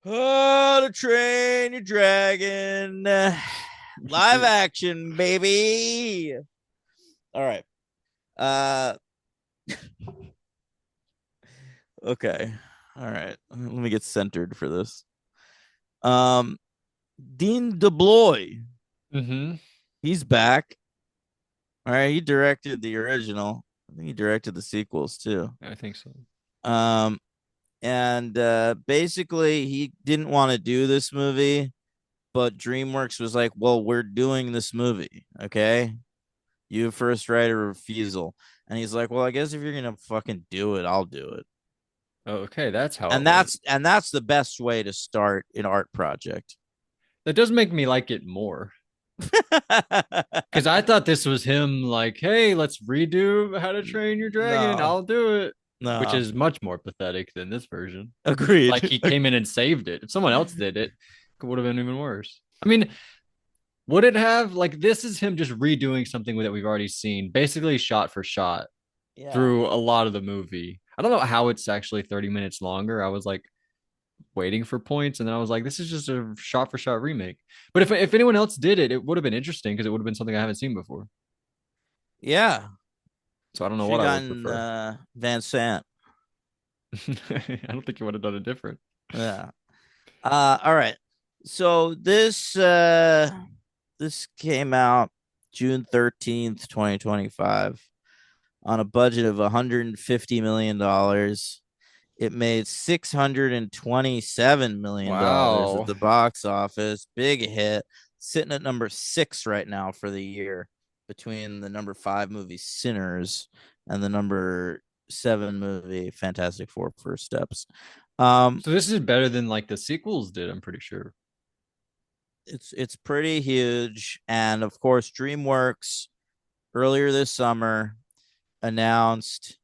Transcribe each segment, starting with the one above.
How to Train Your Dragon. Live action, baby. All right. Uh okay. All right. Let me get centered for this. Um Dean DeBloy. Mm-hmm. He's back. All right, he directed the original. I think he directed the sequels too. I think so. Um and basically he didn't want to do this movie, but DreamWorks was like, "Well, we're doing this movie, okay? You first right of refusal." And he's like, "Well, I guess if you're gonna fucking do it, I'll do it." Oh, okay, that's how it And went. that's the best way to start an art project. That does make me like it more. Because I thought this was him like, hey, let's redo How to Train Your Dragon. No, I'll do it. Which no, is much more pathetic than this version. Like agreed. he came in and saved it. If someone else did it, it would have been even worse. I mean, would it have like this is him just redoing something that we've already seen, basically shot for shot Yeah, through a lot of the movie. I don't know how it's actually 30 minutes longer. I was like waiting for points, and then I was like, this is just a shot for shot remake. But if anyone else did it, it would have been interesting because it would have been something I haven't seen before. yeah. So I don't know Should what have I would gotten prefer. Van Sant. I don't think you would have done it different. Yeah. All right. So this came out June 13th, 2025, on a budget of $150 million. It made $627 million at Wow. the box office. Big hit. Sitting at number 6 right now for the year, between the number 5 movie Sinners and the number 7 movie Fantastic Four First Steps. Um, So this is better than like the sequels did, I'm pretty sure. it's pretty huge, and of course, DreamWorks earlier this summer announced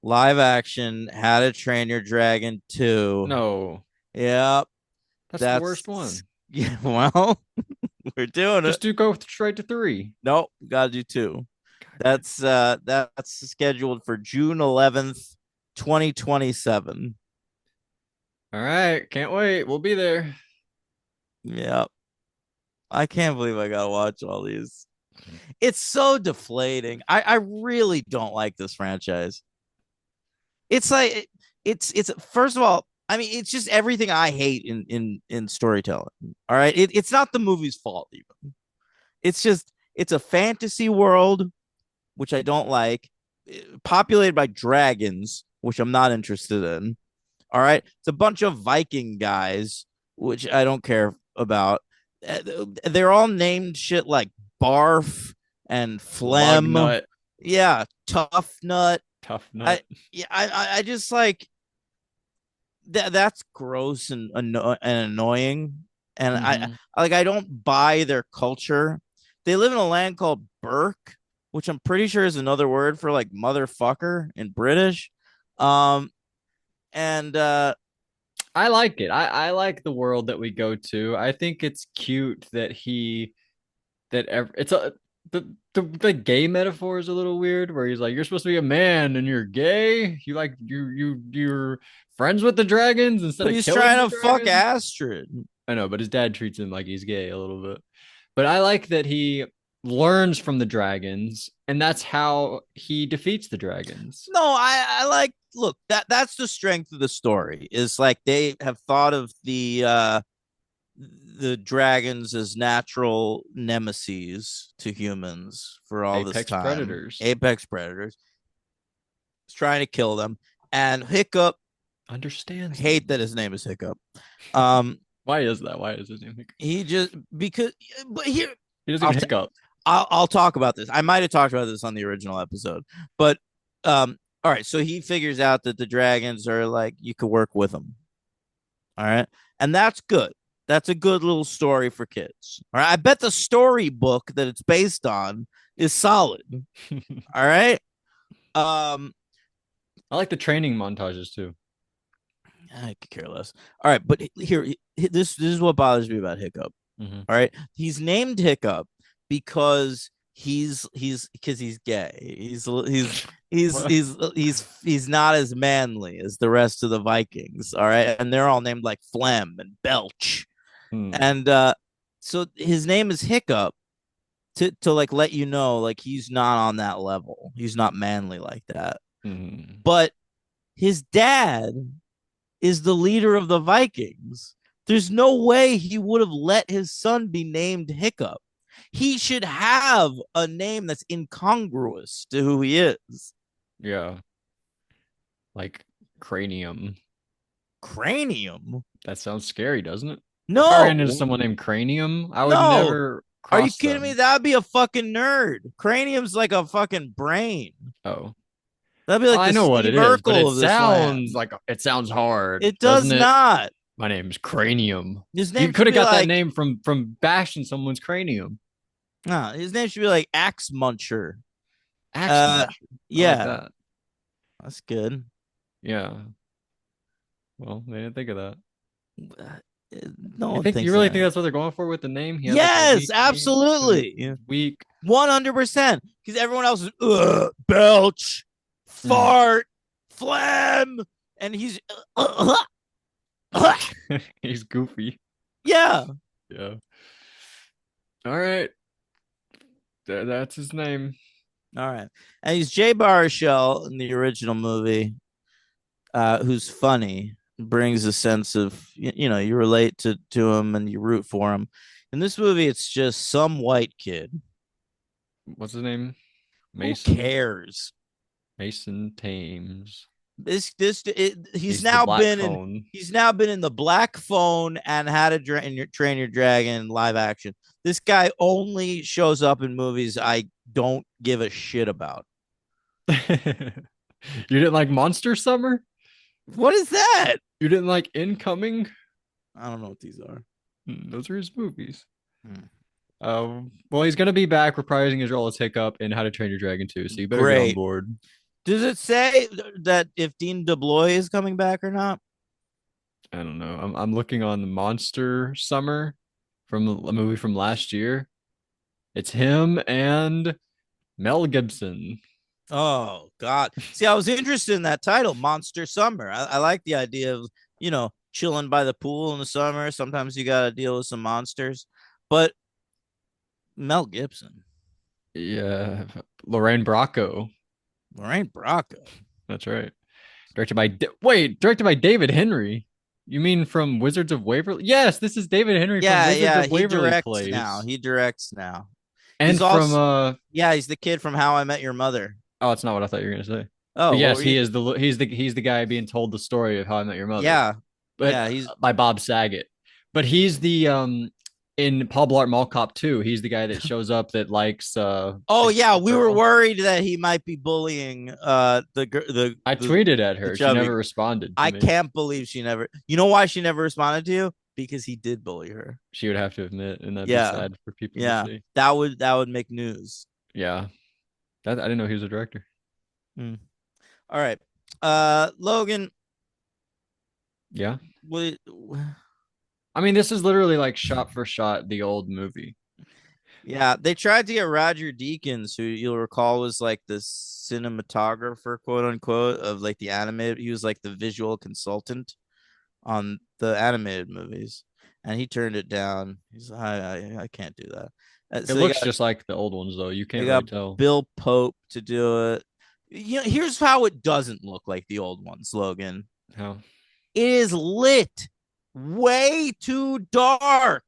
live action How to Train Your Dragon 2. No, Yep, that's the worst that's one. yeah, well, we're doing it. Just do go straight to three. Nope, gotta do 2. God damn. That's scheduled for June 11th, 2027. All right, can't wait. We'll be there. Yep. I can't believe I gotta watch all these. It's so deflating. I really don't like this franchise. It's like it's first of all, I mean, it's just everything I hate in storytelling. All right, it's not the movie's fault even. It's just it's a fantasy world, which I don't like, populated by dragons, which I'm not interested in. All right, it's a bunch of Viking guys, which I don't care about. They're all named shit like Barf and Lug Phlegm. nut, Yeah, Tough Nut. tough I nut. yeah, I just like that's gross and annoying. And Mm-hmm. I don't buy their culture. They live in a land called Burke, which I'm pretty sure is another word for like motherfucker in British. Um and I like it. I like the world that we go to. I think it's cute that it's a the gay metaphor is a little weird where he's like, you're supposed to be a man and you're gay. You like you're friends with the dragons instead but of he's killing the trying to fuck dragons. Astrid. I know, but his dad treats him like he's gay a little bit. But I like that he learns from the dragons, and that's how he defeats the dragons. No, I like look, that's the strength of the story. Is like they have thought of the dragons as natural nemesis to humans for all this Apex time. predators. Apex predators. He's trying to kill them. And Hiccup, Understands hate them. that his name is Hiccup. Um, Why is that? Why is his name Hiccup? he just because but here He doesn't I'll even t- hiccup. I'll talk about this. I might have talked about this on the original episode, but all right. So he figures out that the dragons are like you could work with them. All right, and that's good. That's a good little story for kids. All right, I bet the storybook that it's based on is solid. All right, um, I like the training montages too. I could care less. All right, but here, this is what bothers me about Hiccup. Mm-hmm. All right, he's named Hiccup because he's because he's gay. He's What? he's he's not as manly as the rest of the Vikings. All right, and they're all named like Phlegm and Belch, Hmm. and so his name is Hiccup to like let you know like he's not on that level. He's not manly like that. Hmm. But his dad is the leader of the Vikings. There's no way he would have let his son be named Hiccup. He should have a name that's incongruous to who he is. Yeah. Like cranium. Cranium? That sounds scary, doesn't it? If I ran into No, someone named Cranium, I would no. never Are you cross kidding me? them. That'd be a fucking nerd. Cranium's like a fucking brain. Oh. That'd be like I the know what Steve it is, but Urkel of this land. it sounds hard, It doesn't does it? not. My name's Cranium. His You name could should have be got that like, name from bashing someone's cranium. nah, his name should be like Axe Muncher. Axe Uh, Muncher. I like yeah, that. that's good. Yeah. Well, they didn't think of that. No You one think you thinks of really think that. that's what they're going for with the name? He has like a Yes, weak name because absolutely. he's weak. 100%. Because everyone else is belch, Mm. fart, phlegm, and he's He's goofy. yeah. Yeah. All right. That's his name. All right. And he's Jay Baruchel in the original movie, who's funny, brings a sense of you know, you relate to him and you root for him. In this movie, it's just some white kid. What's his name? Who Mason. cares? Mason Thames. He's He's the now black been in phone. the Black Phone and How to Train Your Dragon live action. This guy only shows up in movies I don't give a shit about. You didn't like Monster Summer? What is that? You didn't like Incoming? I don't know what these are. Those are his movies. Hmm. Well, he's gonna be back reprising his role as Hiccup in How to Train Your Dragon 2, so you better get on Great. board. Does it say that if Dean DeBlois is coming back or not? I don't know. I'm looking on the Monster Summer from a movie from last year. It's him and Mel Gibson. Oh God. See, I was interested in that title, Monster Summer. I like the idea of, you know, chilling by the pool in the summer. Sometimes you gotta deal with some monsters. But Mel Gibson, Yeah, Lorraine Bracco. Lorraine Bracco. That's right. Directed by David Henry. You mean from Wizards of Waverly? Yes, this is David Henry from Yeah, Wizards yeah, of he Waverly directs now. Place. He directs now. He's And from also yeah, he's the kid from How I Met Your Mother. oh, it's not what I thought you were gonna say. But Oh, what yes, were you? he's the guy being told the story of How I Met Your Mother, Yeah, but yeah, he's by Bob Saget. But he's the in Paul Blart Mall Cop 2, he's the guy that shows up that likes oh yeah, the we were girl. worried that he might be bullying I tweeted at the her. She chubby. never responded to I me. can't believe she never. You know why she never responded to you? Because he did bully her. She would have to admit, and that'd be Yeah, sad for people to yeah, see. that would make news. Yeah. I didn't know he was a director. Hmm. All right, Logan, Yeah. what? I mean, this is literally like shot for shot the old movie. Yeah, they tried to get Roger Deakins, who you'll recall was like the cinematographer, quote unquote, of like the animated. He was like the visual consultant on the animated movies, and he turned it down. He's like, I can't do that. It So they looks got just like the old ones, though. You they can't really got tell. Bill Pope to do it. You know, here's how it doesn't look like the old ones, Logan. How? It is lit way too dark.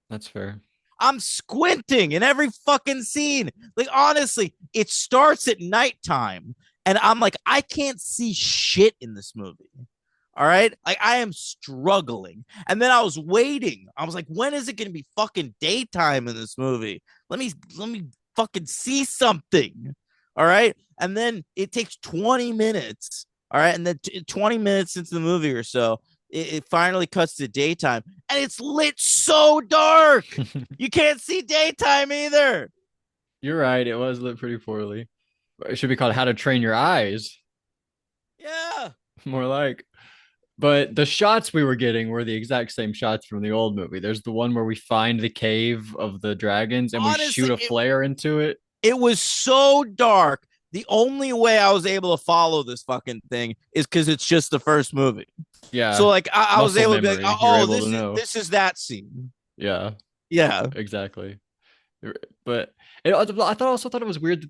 That's fair. I'm squinting in every fucking scene. Like, honestly, it starts at nighttime, and I'm like, I can't see shit in this movie. All right. Like, I am struggling. And then I was waiting. I was like, when is it going to be fucking daytime in this movie? Let me fucking see something. All right. And then it takes 20 minutes. All right. And then 20 minutes into the movie or so, it finally cuts to daytime and it's lit so dark. You can't see daytime either. You're right. It was lit pretty poorly. It should be called How to Train Your Eyes. Yeah. More like. But the shots we were getting were the exact same shots from the old movie. There's the one where we find the cave of the dragons and we shoot Honestly, a flare into it. it was so dark. The only way I was able to follow this fucking thing is because it's just the first movie. So Yeah, like I was muscle able to be like, memory. You're oh, able to know. this is that scene. Yeah, Yeah, exactly. But I thought it was weird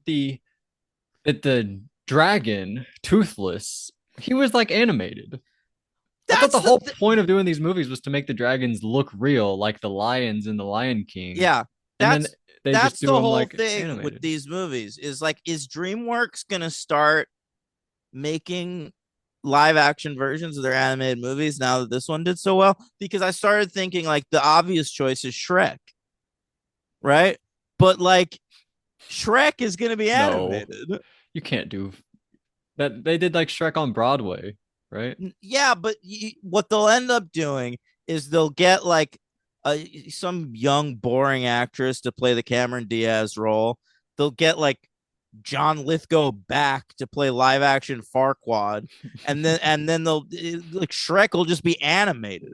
that the dragon, Toothless, he was like animated. I thought the that's the whole point of doing these movies was to make the dragons look real, like the lions in The Lion King, yeah. and then That's they just that's do the them whole like thing with animated. these movies is like, is DreamWorks gonna start making live action versions of their animated movies now that this one did so well? Because I started thinking like the obvious choice is Shrek, right? But like Shrek is gonna be No, animated. you can't do that. They did like Shrek on Broadway, right? Yeah, but what they'll end up doing is they'll get like some young boring actress to play the Cameron Diaz role. They'll get like John Lithgow back to play live action Farquaad, and then they'll like Shrek will just be animated.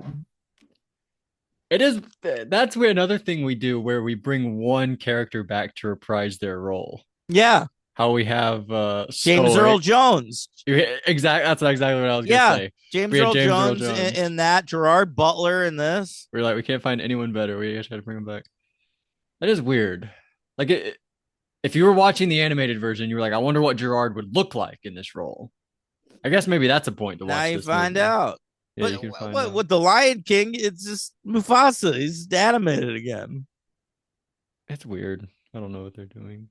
It is that's where another thing we do where we bring one character back to reprise their role. Yeah, How we have James Earl Jones. exactly that's exactly what I was gonna Yeah, say. James We had Earl James Earl Jones Jones. in that. Gerard Butler in this. We are like we can't find anyone better. We just had to bring him back. That is weird. Like if you were watching the animated version, you were like, I wonder what Gerard would look like in this role. I guess maybe that's a point to Now watch you this find movie. out. Yeah, But you can find what out. with the Lion King? It's just Mufasa. He's animated again. It's weird. I don't know what they're doing.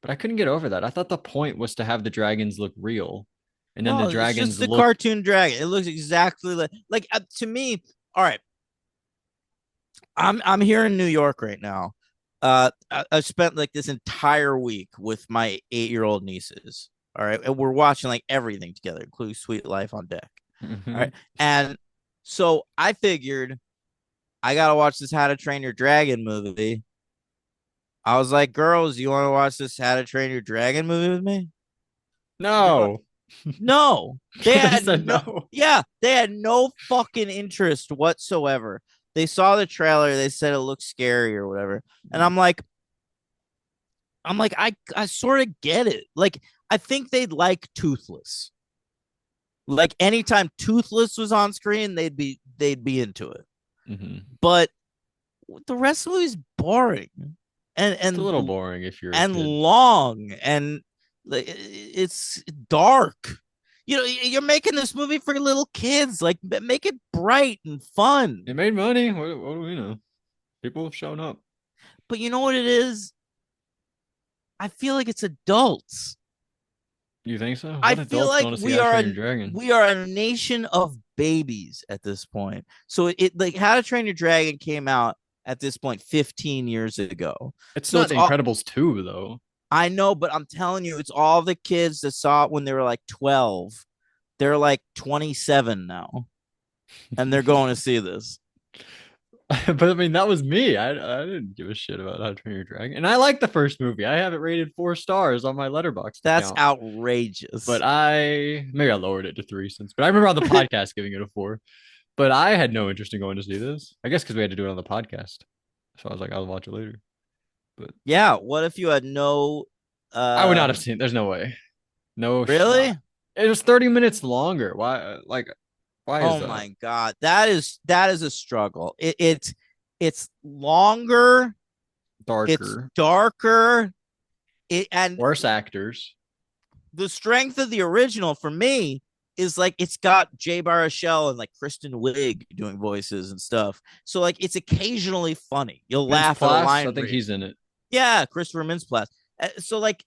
But I couldn't get over that. I thought the point was to have the dragons look real. And then the No, it's just dragons the look cartoon dragon. It looks exactly like to me. All right, I'm here in New York right now. I spent like this entire week with my 8-year-old nieces. All right, and we're watching like everything together, including Sweet Life on Deck. All right, and so I figured I gotta watch this How to Train Your Dragon movie. I was like, girls, you want to watch this How to Train Your Dragon movie with me? No. No, they They had said no, no. yeah, they had no fucking interest whatsoever. They saw the trailer, they said it looked scary or whatever. And I'm like, I sort of get it. Like, I think they'd like Toothless. Like anytime Toothless was on screen, they'd be into it. Mm-hmm. But the rest of the movie's boring and It's a little and boring if you're a and kid. long and like it's dark. You're making this movie for little kids. Like, make it bright and fun. It made money. What do we know? People have shown up. But you know what it is? I feel like it's adults. You think so? I What feel adults like want to see How to Train Your Dragon? we are a nation of babies at this point. So it like How to Train Your Dragon came out at this point 15 years ago. It's So not it's The all Incredibles 2, though. I know, but I'm telling you, it's all the kids that saw it when they were like 12. They're like 27 now, and they're going to see this. But I mean, that was me. I didn't give a shit about How to Train Your Dragon. And I like the first movie. I have it rated 4 stars on my Letterboxd That's account. outrageous. But maybe I lowered it to 3 since, but I remember on the podcast giving it a 4. But I had no interest in going to see this. I guess because we had to do it on the podcast. So I was like, I'll watch it later. But Yeah. What if you had no? I would not have seen. There's no way. No shot. Really? It was 30 minutes longer. Why? Like, why is Oh that? my god, that is a struggle. It's longer. It's Darker, darker. And worse actors. the strength of the original for me is like it's got Jay Baruchel and like Kristen Wiig doing voices and stuff. So like it's occasionally funny. You'll laugh at a Mintz-Plasse, line I think read. he's in it. Yeah, Christopher Mintz-Plasse. So like,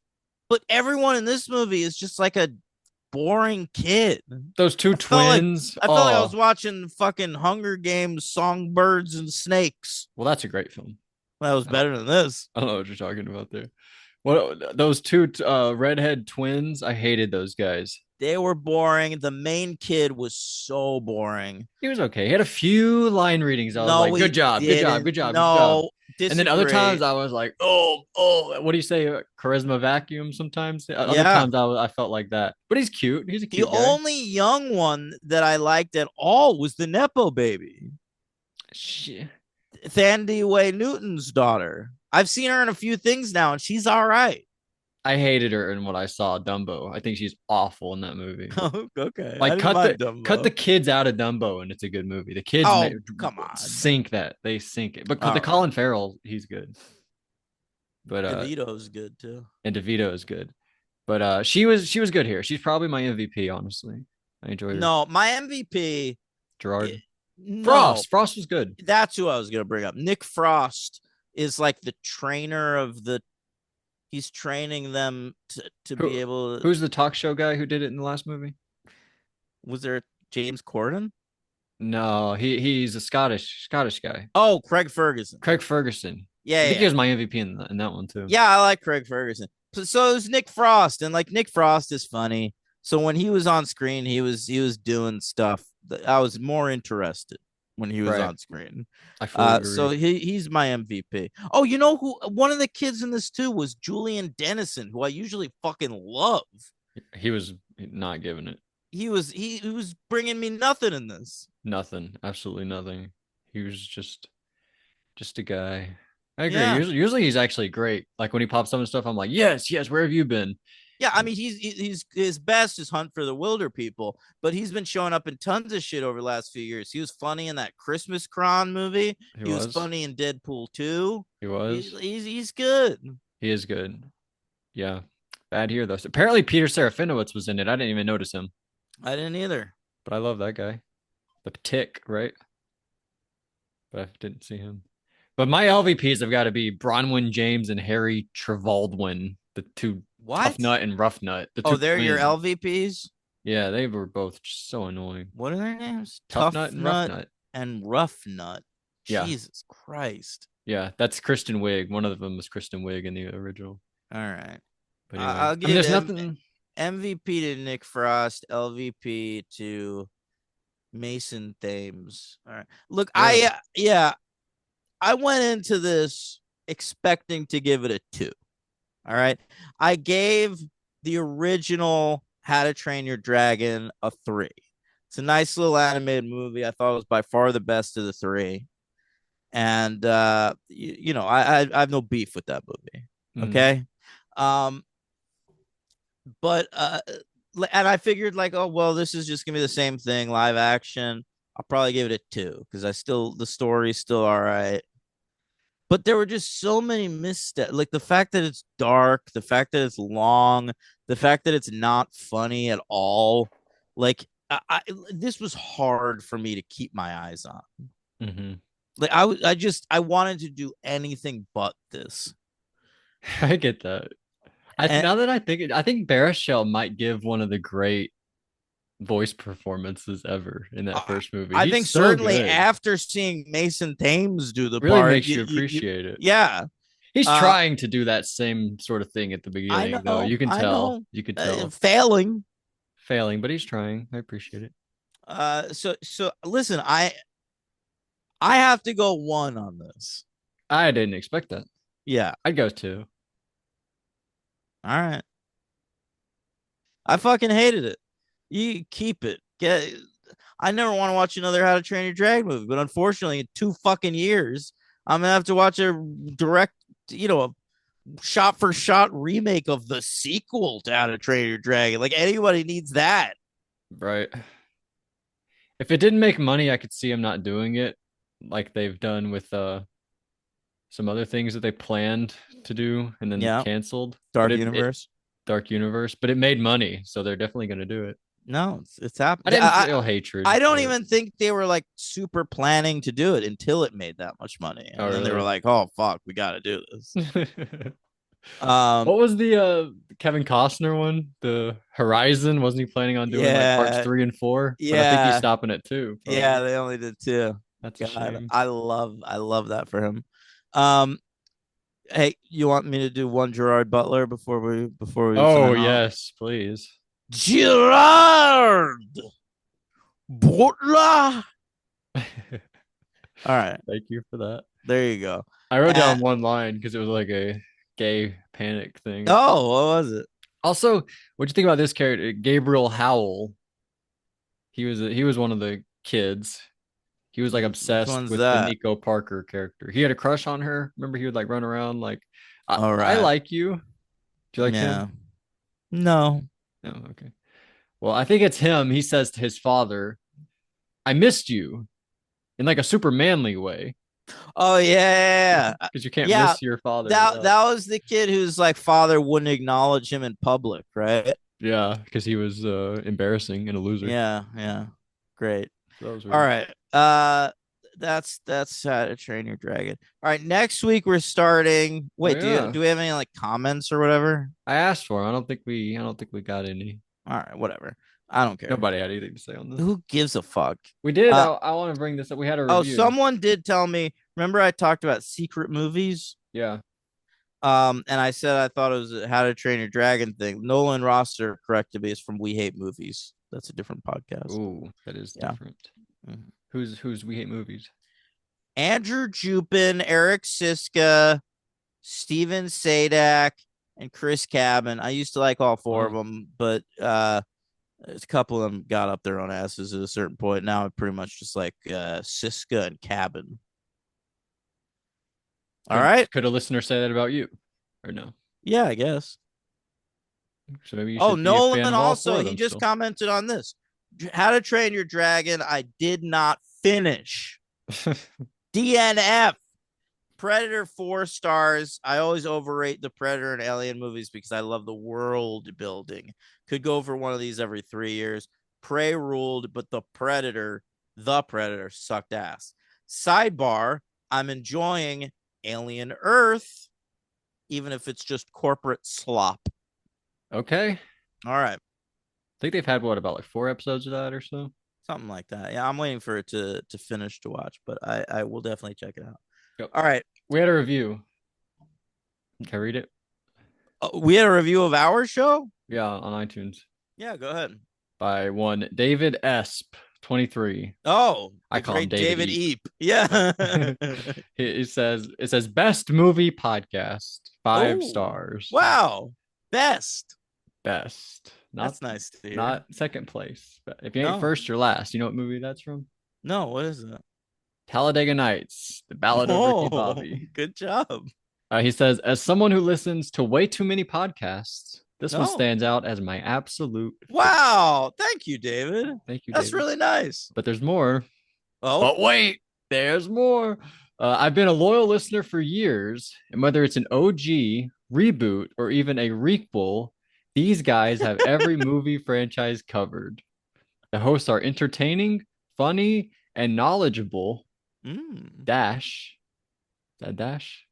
but everyone in this movie is just like a boring kid. Those two I felt like twins. I felt like I was Oh, watching fucking Hunger Games, Songbirds and Snakes. well, that's a great film. That was I don't, better than this. I don't know what you're talking about there. What those two redhead twins? I hated those guys. They were boring. The main kid was so boring. He was okay. He had a few line readings. I was No, like, we good job, good job, didn't. good job, good job. No, And then other times Disagree. I was like, oh, what do you say? Charisma vacuum sometimes. Other Yeah. times I felt like that. But he's cute. He's a The cute guy. only young one that I liked at all was the Nepo baby, Shit. Thandie Way Newton's daughter. I've seen her in a few things now, and she's all right. I hated her in what I saw, Dumbo. I think she's awful in that movie. Okay, I Like didn't mind cut the Dumbo. kids out of Dumbo and it's a good movie. The kids Oh, come on. sink that. They sink it. But the All right. Colin Farrell, he's good. But DeVito's good too. and DeVito is good. But she was good here. She's probably my MVP, honestly. I enjoyed her. No, my MVP. Gerard. No, Frost was good. that's who I was gonna bring up. Nick Frost is like the trainer of the. He's training them to be able. Who's the talk show guy who did it in the last movie? Was there James Corden? No, he's a Scottish guy. Oh, Craig Ferguson. Craig Ferguson. Yeah, I yeah, think he yeah. was my MVP in that one too. Yeah, I like Craig Ferguson. So it was Nick Frost, and like Nick Frost is funny. So when he was on screen, he was doing stuff that I was more interested when he was Right. on screen. I fully So agree. he's my MVP. Oh, you know who? One of the kids in this too was Julian Dennison, who I usually fucking love. He was not giving it. He was bringing me nothing in this. Nothing. Absolutely nothing. He was just a guy. I agree. Yeah. Usually he's actually great. Like when he pops up and stuff, I'm like, yes, yes, where have you been? Yeah, I mean he's his best is Hunt for the Wilder People, but he's been showing up in tons of shit over the last few years. He was funny in that Christmas Cron movie. He He was was. funny in Deadpool 2. He He's was. he's, he's good. He is good. Yeah. Bad here though. So apparently Peter Serafinowicz was in it. I didn't even notice him, I didn't either. but I love that guy. The Tick, right? But I didn't see him. But my LVPs have got to be Bronwyn James and Harry Trevaldwin, the two Tough What? Nut and Rough Nut, the Oh, two they're your twins. LVPs. Yeah, they were both just so annoying. What are their names? Tough Tough Nut and Rough Nut Nut. and Rough Nut. Yeah, Jesus Christ. yeah, that's Kristen Wiig. One of them was Kristen Wiig in the original. All right. But anyway, I'll I mean, give there's nothing. MVP to Nick Frost, LVP to Mason Thames. All right. Look, Really, I went into this expecting to give it a 2. All right. I gave the original How to Train Your Dragon a 3. It's a nice little animated movie. I thought it was by far the best of the 3. And I have no beef with that movie. mm, Okay. Um, but and I figured like, oh well, this is just gonna be the same thing, live action. I'll probably give it a 2 because the story's still all right. But there were just so many missteps, like the fact that it's dark, the fact that it's long, the fact that it's not funny at all. Like this was hard for me to keep my eyes on. hmm Like I wanted to do anything but this. I get that. And Now that I think it, I think Baruchel might give one of the great voice performances ever in that I, first movie. I He's think so certainly good. after seeing Mason Thames do the Really part, makes you appreciate it. yeah. He's Uh, trying to do that same sort of thing at the I beginning, though. know, You can I tell. know, You could tell. failing. Failing, but he's trying. I appreciate it. So listen, I have to go 1 on this. I didn't expect that. Yeah. I'd go two. All right. I fucking hated it. You keep it. Get. I never want to watch another How to Train Your Dragon movie, but unfortunately, in 2 fucking years, I'm gonna have to watch a direct, a shot for shot remake of the sequel to How to Train Your Dragon. Like anybody needs that. Right. If it didn't make money, I could see him not doing it like they've done with some other things that they planned to do and then Yeah. canceled. Dark But it Universe. Dark Universe, but it made money, so they're definitely going to do it. No, it's I happened. didn't feel hatred I don't for it. even think they were like super planning to do it until it made that much money. And Oh, then they were really? like, oh fuck, we gotta do this. What Um was the Kevin Costner one? The Horizon? Wasn't he planning on doing like parts yeah, 3 and 4? But I think he's yeah, stopping at 2, yeah, probably. they only did 2. That's a God, shame. I love that for him. Um hey, you want me to do one Gerard Butler before we Oh, sign off? yes, please. Gerard Butler. All right. Thank you for that. There you go. I wrote Uh, down one line because it was like a gay panic thing. oh, what was it? Also, what'd you think about this character, Gabriel Howell? He was one of the kids. He was like Which obsessed one's with the that? Nico Parker character. He had a crush on her. Remember, he would like run around like, All I right. like you. Do you like him? Yeah. No. No, okay. Well, I think it's him. He says to his father, "I missed you," in like a super manly way, Oh yeah. because you can't Yeah. miss your father That without. that was the kid whose like father wouldn't acknowledge him in public, right? Yeah, because he was embarrassing and a loser. Yeah, yeah. Great. So that was All weird. right. That's How to Train Your Dragon. All right, next week we're starting. Oh Wait, yeah, do we have any like comments or whatever? I asked for him. I don't think we got any. All right, whatever. I don't care. Nobody had anything to say on this. Who gives a fuck? We did. Uh I want to bring this up. We had a oh, review. someone did tell me. Remember I talked about secret movies? Yeah. And I said I thought it was a How to Train Your Dragon thing. Nolan Roster corrected me. It's from We Hate Movies. That's a different podcast. Ooh, that is Yeah. different. Mhm. Who's We Hate Movies? Andrew Jupin, Eric Siska, Steven Sadak, and Chris Cabin. I used to like all four of Wow. them, but a couple of them got up their own asses at a certain point. Now I pretty much just like Siska and Cabin. All right. Could a listener say that about you, or no? Yeah, I guess. So maybe you Oh, should be a fan Nolan of all also, four of he them just still. commented on this. How to Train Your Dragon. I did not finish. DNF. Predator 4 stars. I always overrate the Predator and Alien movies because I love the world building. Could go for one of these every 3 years. Prey ruled, but the Predator sucked ass. Sidebar, I'm enjoying Alien Earth, even if it's just corporate slop. Okay. I All right. think they've had what about like 4 episodes of that or so. Something like that. Yeah, I'm waiting for it to finish to watch, but I will definitely check it out. Yep. All right. We had a review. Can I read it? We had a review of our show? Yeah, on iTunes Yeah, go ahead. by one David Esp 23. Oh, I the call him great David David Eep. Eep. Yeah. It says best movie podcast, 5 stars. Wow. Best. Best. That's nice to hear. Not second place. But if you ain't No. first, you're last. You know what movie that's from? No, what is it? Talladega Nights, The Ballad of Ricky Bobby. Good job. He says, as someone who listens to way too many podcasts, this one No. stands out as my absolute favorite. Wow. Thank you, David. Thank you, That's David. really nice. But there's more. Oh, But wait, there's more. I've been a loyal listener for years, and whether it's an OG, reboot, or even a requel, these guys have every movie franchise covered. The hosts are entertaining, funny, and knowledgeable. Dash. Is that Dash?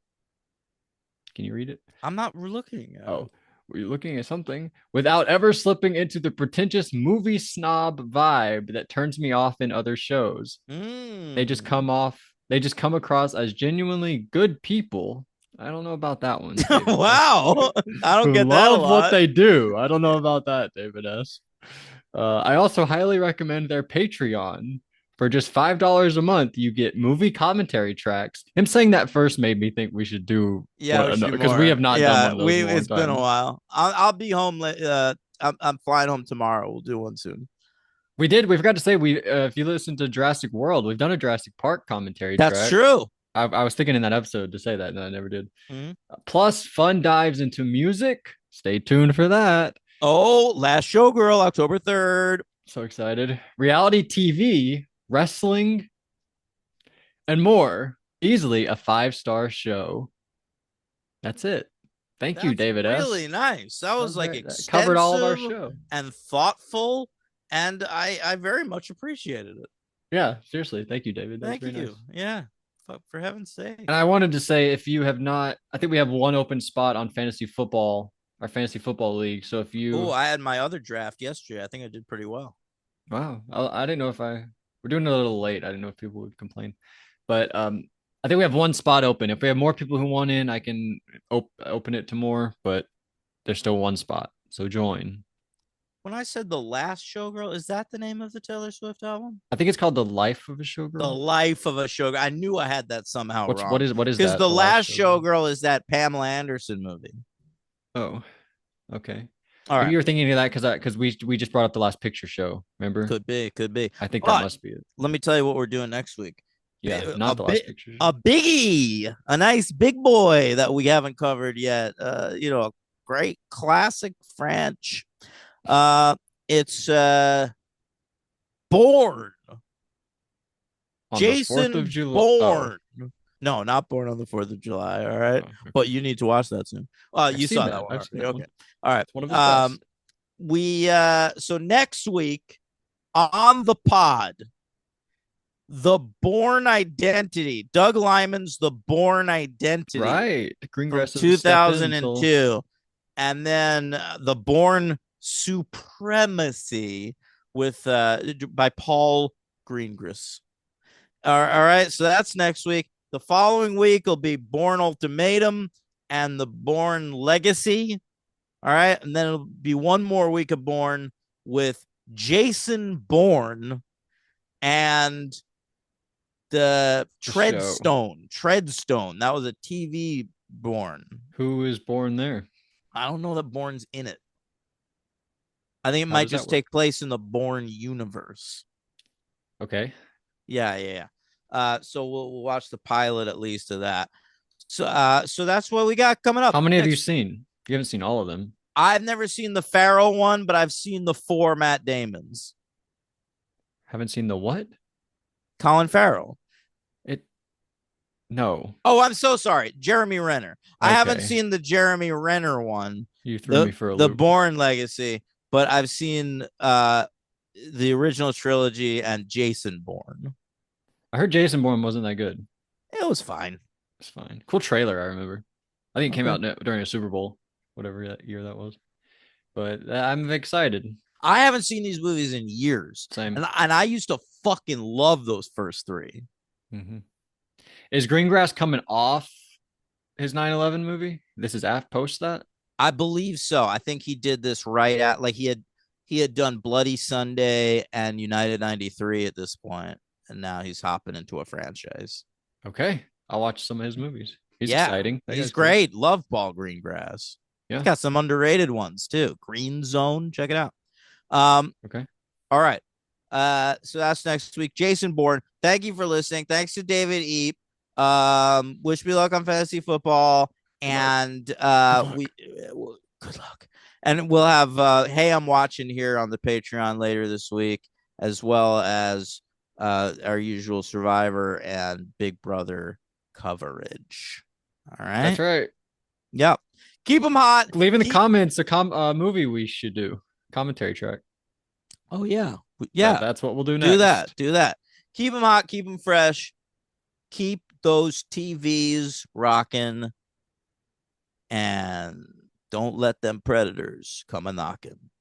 Can you read it? I'm not looking at Oh, were you looking at something? Without ever slipping into the pretentious movie snob vibe that turns me off in other shows. They just come across as genuinely good people. I don't know about that one. Wow. I don't Who get that a love what lot. they do. I don't know about that, David S. I also highly recommend their Patreon. For just $5 a month, you get movie commentary tracks. Him saying that first made me think we should do Yeah, because we have not done one of those in a long it's been a time. while. I'll be home. I'm flying home tomorrow. We'll do one soon. We forgot to say if you listen to Jurassic World, we've done a Jurassic Park commentary That's track. true. I was thinking in that episode to say that, and I never did. Mhm. Plus, fun dives into music. Stay tuned for that. Oh, Last Showgirl, October 3rd. So excited. Reality TV, wrestling, and more. Easily a 5-star show. That's it. Thank you, David S. Really nice. That was like that covered all of our extensive show. and thoughtful, and I very much appreciated it. Yeah, seriously. Thank you, David. That was Thank very you. nice. Yeah. For heaven's sake. And I wanted to say, if you have not, I think we have one open spot on fantasy football, our fantasy football league. So if you, Oh, I had my other draft yesterday. I think I did pretty well. wow, I didn't know if we're doing it a little late. I didn't know if people would complain, but I think we have one spot open. If we have more people who want in, I can open it to more, but there's still one spot. So join. when I said The Last Showgirl, is that the name of the Taylor Swift album? I think it's called The Life of a The Showgirl. Life of a Showgirl. I knew I had that somehow What's wrong what is because that? The The Last Last Showgirl. Showgirl is that Pamela Anderson movie. Oh, okay. All Maybe right, you're thinking of that because we just brought up the Last Picture Show. Remember? could be, could be. I think that But must be it. let me tell you what we're doing next week. Yeah, A not the bit, Last Picture Show. a biggie, a nice big boy that we haven't covered yet. A great classic French. It's Born. On the 4th of Jason July. Oh, Bourne. No, not Born on the 4th of July. All right. oh, But okay. you need to watch that soon. I've You seen saw that that. one I've seen already. that Okay. one. All right. It's one of his best. So next week on the pod, The Bourne Identity. Doug Lyman's The Bourne Identity Right. from Greengrass doesn't step in until 2002. And then The Bourne Supremacy with by Paul Greengrass. All right, so that's next week. The following week will be Bourne Ultimatum and the Bourne Legacy. All right, and then it'll be one more week of Bourne with Jason Bourne and the the show. Treadstone. That was a TV Bourne. Who is born there? I don't know that Bourne's in it. I think it How might does that just work? take place in the Bourne universe. Okay. Yeah. So we'll watch the pilot at least of that. So that's what we got coming up How many have you next. seen? You haven't seen all of them. I've never seen the Farrell one, but I've seen the 4 Matt Damons. Haven't seen the what? Colin Farrell. It no. Oh, I'm so sorry. Jeremy Renner. I haven't Okay. seen the Jeremy Renner one, You threw the me for a the loop. Bourne Legacy, but I've seen the original trilogy and Jason Bourne. I heard Jason Bourne wasn't that good. It was fine. It's fine. Cool trailer, I remember. I think it came Okay. out during a Super Bowl, whatever that year that was. But I'm excited. I haven't seen these movies in years. Same. And I used to fucking love those first 3. Mm-hmm. Is Greengrass coming off his 9/11 movie? This is after post that? I believe so. I think he did this right at like he had done Bloody Sunday and United 93 at this point, and now he's hopping into a franchise. Okay. I'll watch some of his movies. He's Yeah, exciting. he's great. Love Paul Greengrass. Yeah. He's got some underrated ones too. Green Zone, check it out. Okay. All right. So that's next week. Jason Bourne, thank you for listening. Thanks to David Eep. Wish me luck on fantasy football. And we good luck. And we'll have Hey, I'm Watching here on the Patreon later this week, as well as our usual Survivor and Big Brother coverage. All right. That's right. Yep. Keep them hot. Leave in the comments a movie we should do. Commentary track. Oh yeah. Yeah. That's what we'll do next. Do that. Keep them hot, keep them fresh. Keep those TVs rocking, and don't let them predators come a knocking.